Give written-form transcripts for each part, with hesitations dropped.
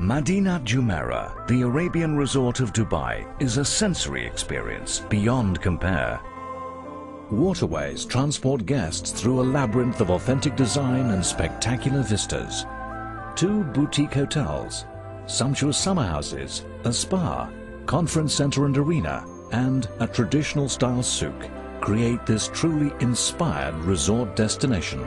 Madinat Jumeirah, the Arabian resort of Dubai, is a sensory experience beyond compare. Waterways transport guests through a labyrinth of authentic design and spectacular vistas. 2 boutique hotels, sumptuous summer houses, a spa, conference center and arena, and a traditional style souk create this truly inspired resort destination.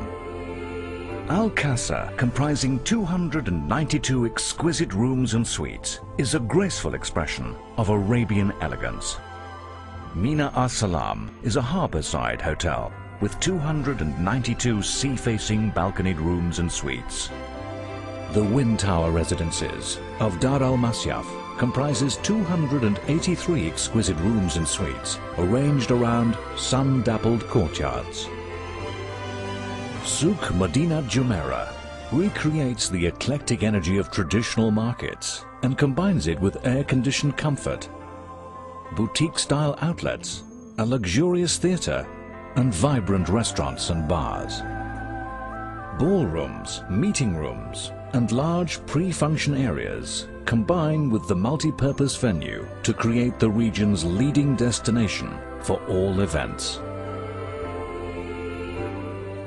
Al Qasr, comprising 292 exquisite rooms and suites, is a graceful expression of Arabian elegance. Mina Al Salam is a harborside hotel with 292 sea-facing balconied rooms and suites. The Wind Tower Residences of Dar Al Masyaf comprises 283 exquisite rooms and suites arranged around sun-dappled courtyards. Souk Madinat Jumeirah recreates the eclectic energy of traditional markets and combines it with air-conditioned comfort, boutique-style outlets, a luxurious theatre, and vibrant restaurants and bars. Ballrooms, meeting rooms, and large pre-function areas combine with the multi-purpose venue to create the region's leading destination for all events.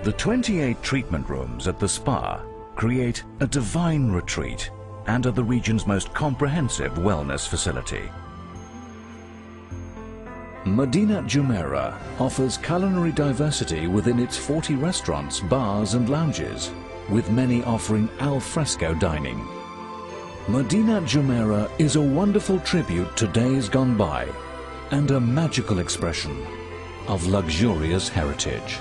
The 28 treatment rooms at the spa create a divine retreat and are the region's most comprehensive wellness facility. Madinat Jumeirah offers culinary diversity within its 40 restaurants, bars and lounges, with many offering al fresco dining. Madinat Jumeirah is a wonderful tribute to days gone by and a magical expression of luxurious heritage.